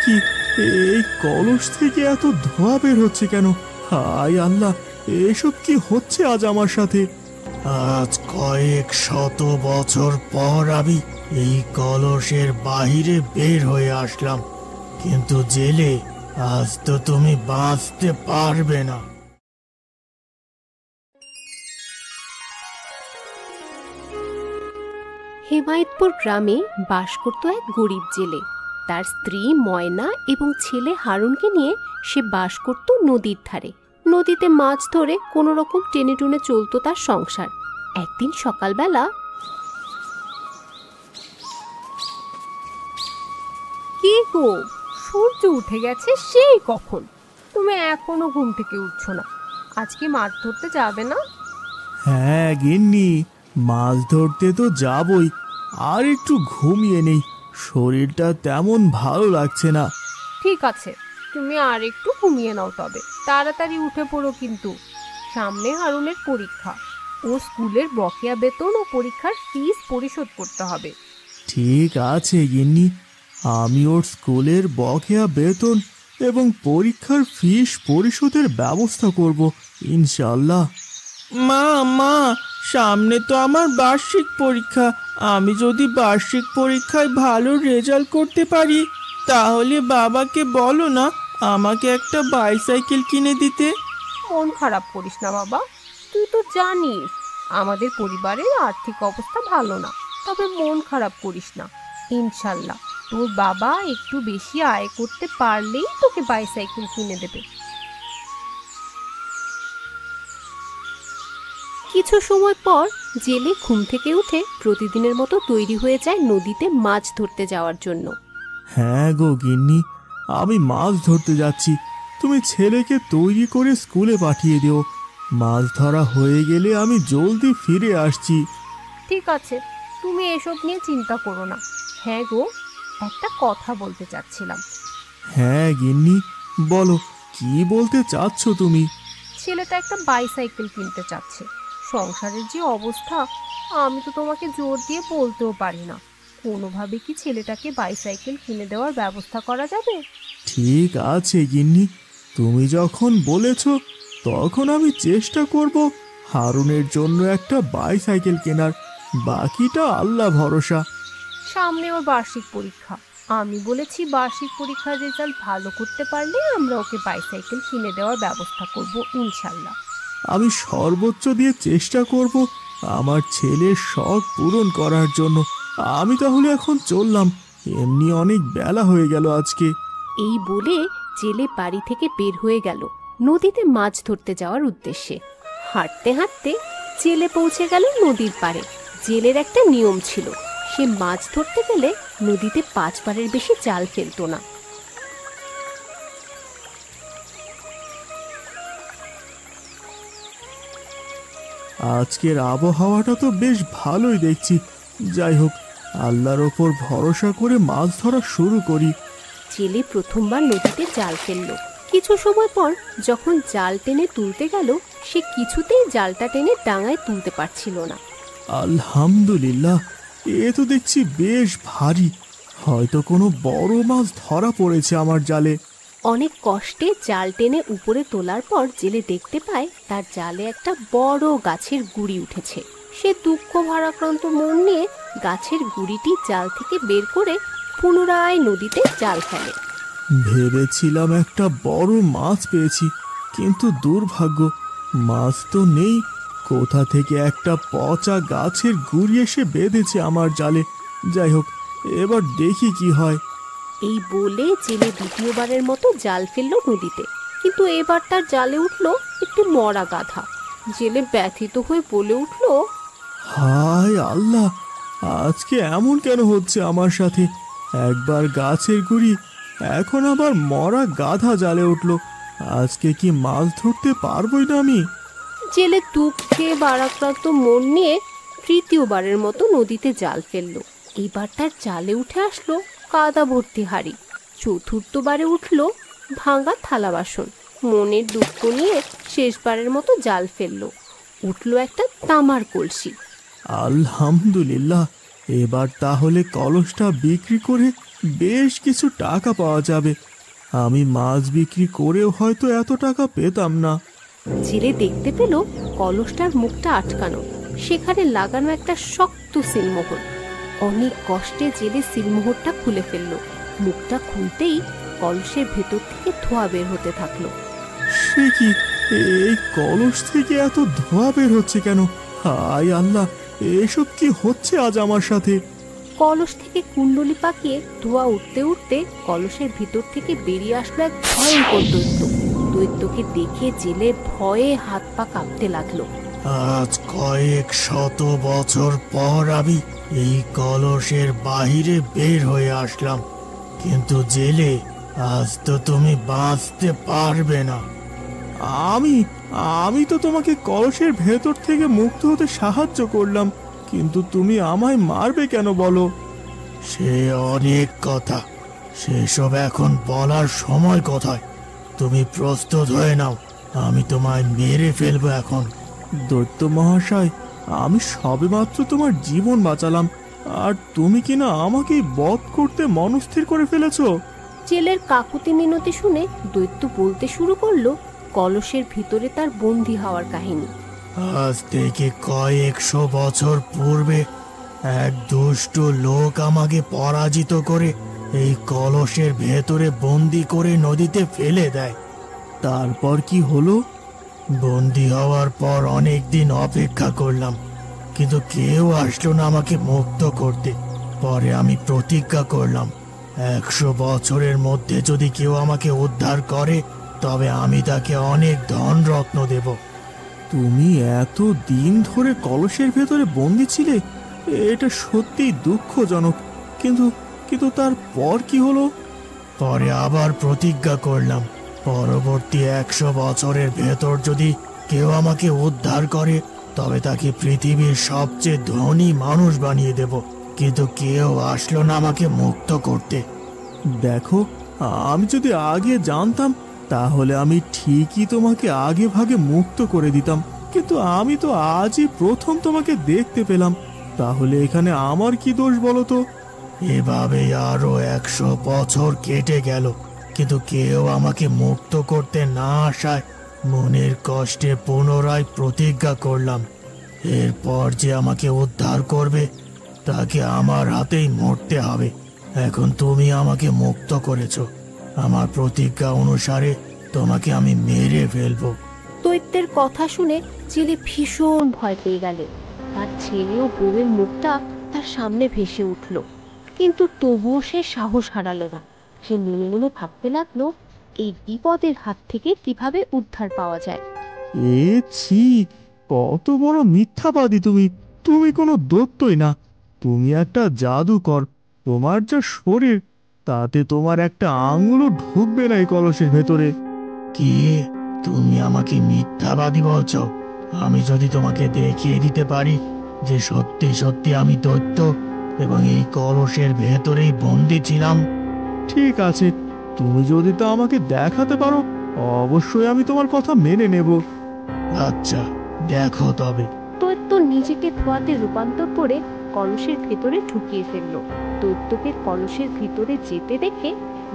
কি, এই কলস থেকে এত ধোঁয়া বের হচ্ছে কেন? হায় আল্লাহ, এসব কি হচ্ছে আজ আমার সাথে? আজ কয়েক শত বছর পর আমি এই কলসের বাহিরে বের হয়ে আসলাম, কিন্তু জেলে, আজ তো তুমি বাঁচতে পারবে না। হেমায়েতপুর গ্রামে বাস করত এক গরিব জেলে। তার স্ত্রী ময়না এবং ছেলে হারুনকে নিয়ে সে বাস করত নদীর ধারে। নদীতে মাছ ধরে কোনো রকম টেনে টুনে চলত তার সংসার। একদিন সকালবেলা, কি গো, সূর্য উঠে গেছে সেই কখন, তুমি এখনো ঘুম থেকে উঠছো না? আজকে মাছ ধরতে যাবে না? হ্যাঁ গিন্নি, মাছ ধরতে তো যাবই, আর একটু ঘুমিয়ে নেই, শরীরটা তেমন ভালো লাগছে না। ঠিক আছে, তুমি আর একটু ঘুমিয়ে নাও, তবে তাড়াতাড়ি উঠে পড়ো কিন্তু। সামনে হারুনের পরীক্ষা, ও স্কুলের বকেয়া বেতন ও পরীক্ষার ফিস পরিশোধ করতে হবে। ঠিক আছে গিন্নি, আমি ওর স্কুলের বকেয়া বেতন এবং পরীক্ষার ফিস পরিশোধের ব্যবস্থা করব ইনশাআল্লাহ। মা, সামনে তো আমার বার্ষিক পরীক্ষা, আমি যদি বার্ষিক পরীক্ষায় ভালো রেজাল্ট করতে পারি তাহলে বাবাকে বলো না আমাকে একটা বাইসাইকেল কিনে দিতে। মন খারাপ করিস না বাবা, তুই তো জানিস আমাদের পরিবারের আর্থিক অবস্থা ভালো না, তবে মন খারাপ করিস না। ইনশাল্লাহ তোর বাবা একটু বেশি আয় করতে পারলেই তোকে বাইসাইকেল কিনে দেবে। কিছু সময় পর জেলে ঘুম থেকে উঠে প্রতিদিনের মতো তৈরি হয়ে যায় নদীতে মাছ ধরতে যাওয়ার জন্য। হ্যাঁ গো গিন্নি, আমি মাছ ধরতে যাচ্ছি, তুমি ছেলেকে তৈরি করে স্কুলে পাঠিয়ে দিও। মাছ ধরা হয়ে গেলে আমি জলদি ফিরে আসছি। ঠিক আছে, তুমি এসব নিয়ে চিন্তা করো না। হ্যাঁ গো, একটা কথা বলতে চাচ্ছিলাম। হ্যাঁ গিন্নি, বলো, কি বলতে চাচ্ছ তুমি? ছেলেটা একটা বাইসাইকেল কিনতে চাচ্ছে। সংসারের যে অবস্থা, আমি তো তোমাকে জোর দিয়ে বলতেও পারি না। কোনোভাবে কি ছেলেটাকে বাইসাইকেল কিনে দেওয়ার ব্যবস্থা করা যাবে? ঠিক আছে গিন্নি, তুমি যখন বলেছ তখন আমি চেষ্টা করব হারুনের জন্য একটা বাইসাইকেল কেনার, বাকিটা আল্লাহ ভরসা। সামনে ওর বার্ষিক পরীক্ষা, আমি বলেছি বার্ষিক পরীক্ষার রেজাল্ট ভালো করতে পারলে আমরা ওকে বাইসাইকেল কিনে দেওয়ার ব্যবস্থা করব ইনশাল্লাহ। আমি সর্বোচ্চ দিয়ে চেষ্টা করব আমার ছেলের শখ পূরণ করার জন্য। আমি তাহলে এখন চললাম, এমনি অনেক বেলা হয়ে গেল আজকে। এই বলে জেলে বাড়ি থেকে বের হয়ে গেল নদীতে মাছ ধরতে যাওয়ার উদ্দেশ্যে। হাঁটতে হাঁটতে জেলে পৌঁছে গেল নদীর পাড়ে। জেলের একটা নিয়ম ছিল, সে মাছ ধরতে গেলে নদীতে 5 বারের বেশি জাল ফেলতো না। আজকের আবহাওয়াটা তো বেশ ভালোই দেখছি। যাই হোক, আল্লাহর ওপর ভরসা করে মাছ ধরা শুরু করি। জেলে প্রথমবার নদীতে জাল ফেললো। কিছু সময় পর যখন জাল টেনে তুলতে গেল, সে কিছুতেই জালটা টেনে ডাঙায় তুলতে পারছিল না। আলহামদুলিল্লাহ, এ তো দেখছি বেশ ভারী, হয়তো কোনো বড় মাছ ধরা পড়েছে আমার জালে। অনেক কষ্টে জাল টেনে উপরে তোলার পর জেলে দেখতে পায় তার জালে একটা বড় গাছের গুঁড়ি উঠেছে। সে দুঃখ ভারাক্রান্ত মন নিয়ে গাছের গুঁড়িটি জাল থেকে বের করে পুনরায় নদীতে জাল ফেলে। ভেবেছিলাম একটা বড় মাছ পেয়েছি, কিন্তু দুর্ভাগ্য, মাছ তো নেই। কোথা থেকে একটা পচা গাছের গুঁড়ি এসে বেঁধেছে আমার জালে। যাই হোক, এবার দেখি কি হয়। এই বলে জেলে দ্বিতীয়বারের মতো জাল ফেললো নদীতে, কিন্তু এবার তার জালে উঠলো একটি মরা গাধা। জেলে ব্যথিত হয়ে বলে উঠলো, হায় আল্লাহ, আজকে এমন কেন হচ্ছে আমার সাথে? একবার গাছের গুঁড়ি, এখন আবার মরা গাধা জালে উঠলো। আজকে কি মাছ ধরতে পারবোই না আমি? জেলে দুঃখে ভারাক্রান্ত মন নিয়ে তৃতীয়বারের মতো নদীতে জাল ফেললো। এবার তার জালে উঠে আসলো কাদা ভর্তি হাঁড়ি। চতুর্থবারে উঠলো ভাঙা থালা বাসন। মনের দুঃখ নিয়ে শেষবারের মতো জাল ফেললো, উঠলো একটা তামার কলসি। আলহামদুলিল্লাহ, এবার তাহলে কলসটা বিক্রি করে বেশ কিছু টাকা পাওয়া যাবে। আমি মাছ বিক্রি করেও হয়তো এত টাকা পেতাম না। জেলে দেখতে পেল কলসটার মুখটা আটকানো, সেখানে লাগানো একটা শক্ত সিলমোহর। অনেক কষ্টে জেলে সিলমোহরটা খুলে ফেললো। মুখটা খুলতেই কলসের ভেতর থেকে ধোঁয়া বের হতে থাকলো। সে কি, এই কলস থেকে এত ধোঁয়া বের হচ্ছে কেন? হায় আল্লাহ, এসব কি হচ্ছে আজ আমার সাথে? কলস থেকে কুণ্ডলি পাকিয়ে ধোঁয়া উঠতে উঠতে কলসের ভিতর থেকে বেরিয়ে আসলো এক ভয়ঙ্কর দৈত্য। দৈত্যকে দেখে জেলে ভয়ে হাত পা কাঁপতে লাগলো। আজ কয়েক শত বছর পর আমি এই কলসের বাহিরে বের হয়ে আসলাম, কিন্তু জেলে, আজ তো তুমি বাঁচতে পারবে না। আমি আমি তো তোমাকে কলসের ভেতর থেকে মুক্ত হতে সাহায্য করলাম, কিন্তু তুমি আমায় মারবে কেন বলো? সে অনেক কথা, সেসব এখন বলার সময় কোথায়। তুমি প্রস্তুত হয়ে নাও, আমি তোমায় মেরে ফেলবো এখন। দৈত্য মহাশয়, আমি সবেমাত্র তোমার জীবন বাঁচালাম, আর তুমি কিনা আমাকে বধ করতে মনস্থির করে ফেলেছো। জেলের কাকুতি মিনতি শুনে দৈত্য বলতে শুরু করলো কলসের ভিতরে তার বন্দী হওয়ার কাহিনী। আজ থেকে কয়েকশো বছর পূর্বে এক দুষ্ট লোক আমাকে পরাজিত করে এই কলসের ভেতরে বন্দি করে নদীতে ফেলে দেয়। তারপর কি হলো? বন্দি হওয়ার পর অনেক দিন অপেক্ষা করলাম, কিন্তু কেউ আসলো না আমাকে মুক্ত করতে। পরে আমি প্রতিজ্ঞা করলাম, 100 বছরের মধ্যে যদি কেউ আমাকে উদ্ধার করে তবে আমি তাকে অনেক ধন রত্ন দেব। তুমি এত দিন ধরে কলসের ভেতরে বন্দি ছিলে, এটা সত্যিই দুঃখজনক। কিন্তু কিন্তু তারপর কি হলো? পরে আবার প্রতিজ্ঞা করলাম, পরবর্তী 100 বছরের ভেতর যদি কেউ আমাকে উদ্ধার করে তবে তাকে পৃথিবীর সবচেয়ে ধনী মানুষ বানিয়ে দেব। কিন্তু কেউ আসলো না আমাকে মুক্ত করতে। দেখো, আমি যদি আগে জানতাম তাহলে আমি ঠিকই তোমাকে আগে ভাগে মুক্ত করে দিতাম, কিন্তু আমি তো আজই প্রথম তোমাকে দেখতে পেলাম। তাহলে এখানে আমার কি দোষ বলো তো? এভাবে আরো 100 বছর কেটে গেল, কিন্তু কেউ আমাকে মুক্ত করতে না আসায় মনের কষ্টে পুনরায় প্রতিজ্ঞা করলাম, এরপর যে আমাকে উদ্ধার করবে তাকে আমার হাতেই মরতে হবে। এখন তুমি আমাকে মুক্ত করেছো, আমার প্রতিজ্ঞা অনুসারে তোমাকে আমি মেরে ফেলবো। দৈত্যের কথা শুনে জেলে ভীষণ ভয় পেয়ে গেল। তার ছেলে ও বউয়ের মুখটা তার সামনে ভেসে উঠল, কিন্তু তবুও সে সাহস হারালো না। সে মনে মনে ভাবতে লাগলো এই বিপদের হাত থেকে কিভাবে উদ্ধার পাওয়া যায়। এ ছি, কত বড় মিথ্যাবাদী তুমি! তুমি কোনো দৈত্যই না, তুমি একটা জাদুকর। তোমার যা শরীর, তাতে তোমার একটা আঙুলও ঢুকবে না এই কলসের ভেতরে। কি, তুমি আমাকে মিথ্যাবাদী বলছো? আমি যদি তোমাকে দেখিয়ে দিতে পারি যে সত্যি সত্যি আমি দৈত্য এবং এই কলসের ভেতরেই বন্দি ছিলাম। ঠিক আছে, তুমি যদি তা আমাকে দেখাতে পারো অবশ্যই আমি তোমার কথা মেনে নেব। আচ্ছা, দেখো তবে। দৈত্য নিজেকে ধোঁয়াতে রূপান্তর করে কলসের ভেতরে ঢুকিয়ে ফেললো। দৈত্যকে কলসের ভিতরে যেতে দেখে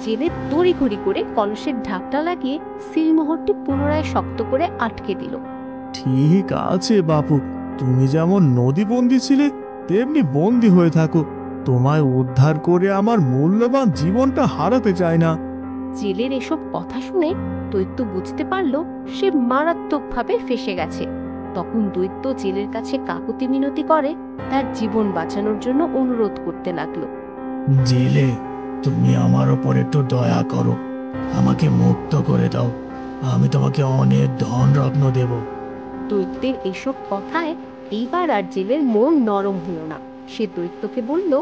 জেলে তড়িঘড়ি করে কলসের ঢাকটা লাগিয়ে সিলমোহরটি পুনরায় শক্ত করে আটকে দিল। ঠিক আছে বাপু, তুমি যেমন নদী বন্দী ছিলে তেমনি বন্দী হয়ে থাকো। তোমায় উদ্ধার করে আমার মূল্যবান জীবনটা হারাতে চাই না। জেলের এসব কথা শুনে দৈত্য বুঝতে পারল সে মারাত্মকভাবে ফেঁসে গেছে। তখন দৈত্য জেলের কাছে কাকুতি মিনতি করে তার জীবন বাঁচানোর জন্য অনুরোধ করতে লাগলো। জেলে, তুমি আমার ওপর একটু দয়া করো, আমাকে মুক্ত করে দাও। আমি তোমাকে অনেক ধন রত্ন দেব। দৈত্যের এসব কথায় এইবার আর জেলের মন নরম হলো না। সে দৈত্যকে বলল,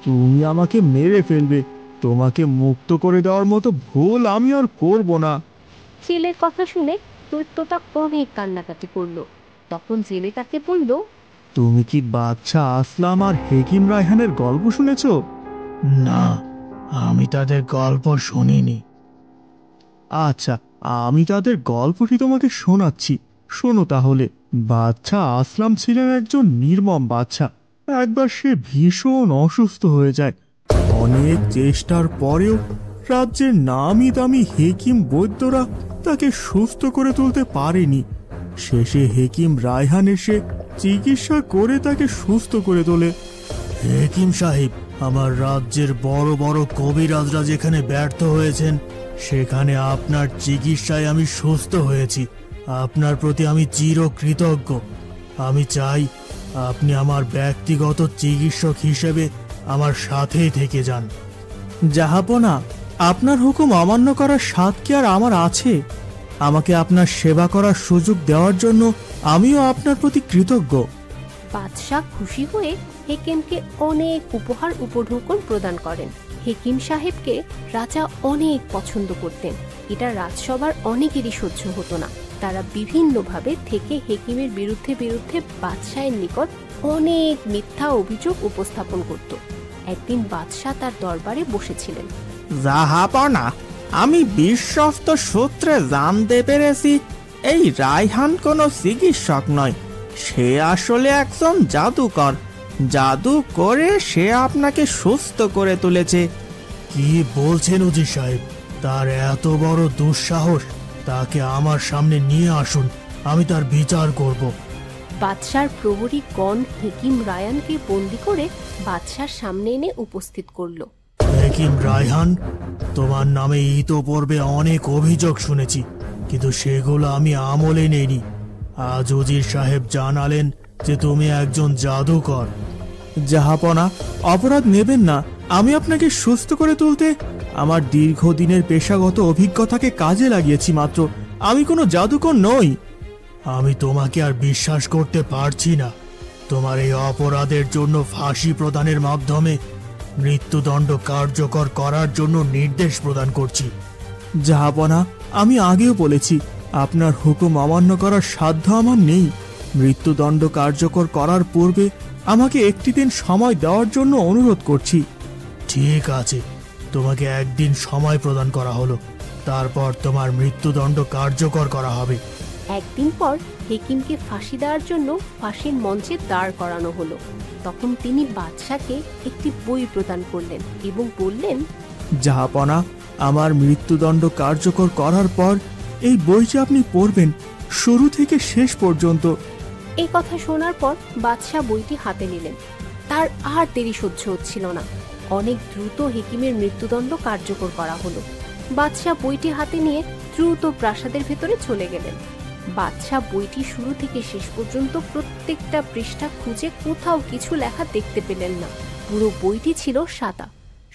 তুমি আমাকে মেরে ফেলবে, তোমাকে মুক্ত করে দেওয়ার মতো ভুল আমি আর করব না। জেলের কথা শুনে দৈত্যটা অনেক কান্নাকাটি করলো। তখন জেলে তাকে বলল, তুমি কি বাদশা আসলাম আর হেকিম রায়হানের গল্প শুনেছ? না, আমি তাদের গল্প শুনিনি। আচ্ছা, আমি তাদের গল্পটি তোমাকে শোনাচ্ছি, শোনো তাহলে। বাদশা আসলাম ছিলেন একজন নির্মম বাদশা। একবার সে ভীষণ অসুস্থ হয়ে যায়। অনেক চেষ্টার পরেও রাজ্যের নামি দামি হেকিম বৈদ্যরা তাকে সুস্থ করে তুলতে পারেনি। শেষে হেকিম রায়হান এসে চিকিৎসা করে তাকে সুস্থ করে তোলে। হেকিম সাহেব, আমার রাজ্যের বড় বড় কবিরাজরা যেখানে ব্যর্থ হয়েছেন, সেখানে আপনার চিকিৎসায় আমি সুস্থ হয়েছি। আপনার প্রতি আমি চিরকৃতজ্ঞ। আমি চাই আপনি আমার ব্যক্তিগত চিকিৎসক হিসেবে আমার সাথেই থেকে যান। জাহাপনা, আপনার হুকুম অমান্য করার স্বাদ কি আর আমার আছে? আমাকে আপনার সেবা করার সুযোগ দেওয়ার জন্য আমিও আপনার প্রতি কৃতজ্ঞ। বাদশাহ খুশি হয়ে হেকিমকে অনেক উপহার উপঢৌকন প্রদান করেন। হেকিম সাহেবকে রাজা অনেক পছন্দ করতেন। এটা রাজসভার অনেকেরই সহ্য হতো না। তারা বিভিন্নভাবে থেকে হেকিমের বিরুদ্ধে বাদশাহের নিকট অনেক মিথ্যা অভিযোগ উপস্থাপন করত। একদিন বাদশাহ তার দরবারে বসেছিলেন। জাহাপনা, আমি বিশ্বস্ত সূত্রে জানতে পেরেছি এই রায়হান কোনো চিকিৎসক নয়, সে আসলে একজন জাদুকর। জাদু করে সে আপনাকে সুস্থ করে তুলেছে। কি বলছেন উজির সাহেব? তার এত বড় দুঃসাহস! তাকে আমার সামনে নিয়ে আসুন, আমি তার বিচার করব। বাদশার প্রহরী গণ হেকিম রায়ানকে বন্দি করে বাদশার সামনে এনে উপস্থিত করল। হেকিম রায়হান, তোমার নামে ইতোপূর্বে অনেক অভিযোগ শুনেছি, কিন্তু সেগুলো আমি আমলে নেইনি। আজ উজির সাহেব জানালেন যে তুমি একজন জাদুকর। জাহাপনা, অপরাধ নেবেন না। আমি আপনাকে সুস্থ করে তুলতে আমার দীর্ঘদিনের পেশাগত অভিজ্ঞতাকে কাজে লাগিয়েছি মাত্র। আমি কোনো জাদুকর নই। আমি তোমাকে আর বিশ্বাস করতে পারছি না। তোমার এই অপরাধের জন্য ফাঁসি প্রদানের মাধ্যমে মৃত্যুদণ্ড কার্যকর করার জন্য নির্দেশ প্রদান করছি। জাহাপনা, আমি আগেও বলেছি আপনার হুকুম অমান্য করার সাধ্য আমার নেই। মৃত্যুদণ্ড কার্যকর করার পূর্বে আমাকে একটি দিন সময় দেওয়ার জন্য অনুরোধ করছি। ঠিক আছে, তোমাকে একদিন সময় প্রদান করা হলো, তারপর তোমার মৃত্যুদণ্ড কার্যকর করা হবে। একদিন পর হেকিমকে ফাঁসি দেওয়ার জন্য ফাঁসির মঞ্চে দাঁড় করানো হলো। তখন তিনি বাদশাকে একটি বই প্রদান করলেন এবং বললেন, জাহাপনা, আমার মৃত্যুদণ্ড কার্যকর করার পর এই বইটি আপনি পড়বেন শুরু থেকে শেষ পর্যন্ত। এই কথা শোনার পর বাদশাহ বইটি হাতে নিলেন। তার আর দেরি সহ্য হচ্ছিল না। অনেক দ্রুত হেকিমের মৃত্যুদণ্ড কার্যকর করা হলো। বাদশাহ বইটি হাতে নিয়ে দ্রুত প্রাসাদের ভেতরে চলে গেলেন। বাদশাহ বইটি শুরু থেকে শেষ পর্যন্ত প্রত্যেকটা পৃষ্ঠা খুঁজে কোথাও কিছু লেখা দেখতে পেলেন না। পুরো বইটি ছিল সাদা।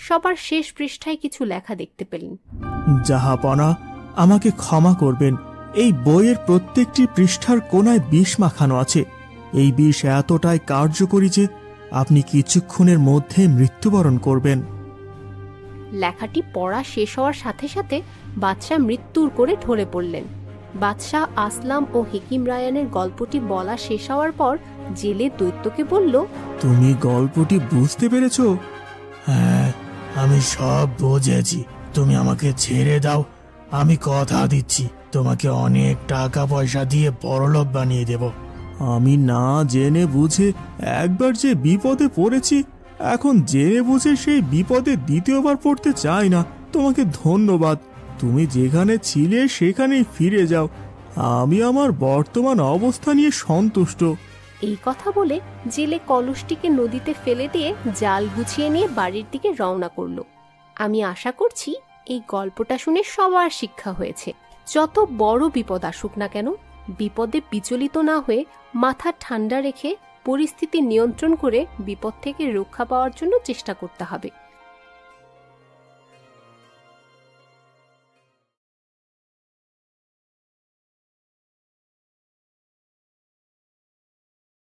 সবার শেষ পৃষ্ঠায় কিছু লেখা দেখতে পেলেন। জাহাপনা, আমাকে ক্ষমা করবেন। এই বইয়ের প্রত্যেকটি পৃষ্ঠার কোনায় বিষ মাখানো আছে। এই বিষ এতটাই কার্যকরী যে আপনি কিছুক্ষণের মধ্যে মৃত্যুবরণ করবেন। লেখাটি পড়া শেষ হওয়ার সাথে সাথে বাদশাহ মৃত্যুর করে ঢলে পড়লেন। বাদশাহ আসলাম ও হেকিম রায়ানের গল্পটি বলা শেষ হওয়ার পর জেলে দৈত্যকে বলল, তুমি গল্পটি বুঝতে পেরেছ? হ্যাঁ, আমি সব বুঝেছি। তুমি আমাকে ছেড়ে দাও। আমি কথা দিচ্ছি তোমাকে অনেক টাকা পয়সা দিয়ে বড়লোক বানিয়ে দেব। আমি না জেনে বুঝে একবার যে বিপদে পড়েছি, এখন জেনে বুঝে সেই বিপদে দ্বিতীয়বার পড়তে চাই না। তোমাকে ধন্যবাদ। তুমি যেখানে ছিলে সেখানেই ফিরে যাও। আমি আমার বর্তমান অবস্থা নিয়ে সন্তুষ্ট। এই কথা বলে জেলে কলসটিকে নদীতে ফেলে দিয়ে জাল গুছিয়ে নিয়ে বাড়ির দিকে রওনা করল। আমি আশা করছি এই গল্পটা শুনে সবার শিক্ষা হয়েছে। যত বড় বিপদ আসুক না কেন, বিপদে বিচলিত না হয়ে মাথা ঠান্ডা রেখে পরিস্থিতি নিয়ন্ত্রণ করে বিপদ থেকে রক্ষা পাওয়ার জন্য চেষ্টা করতে হবে।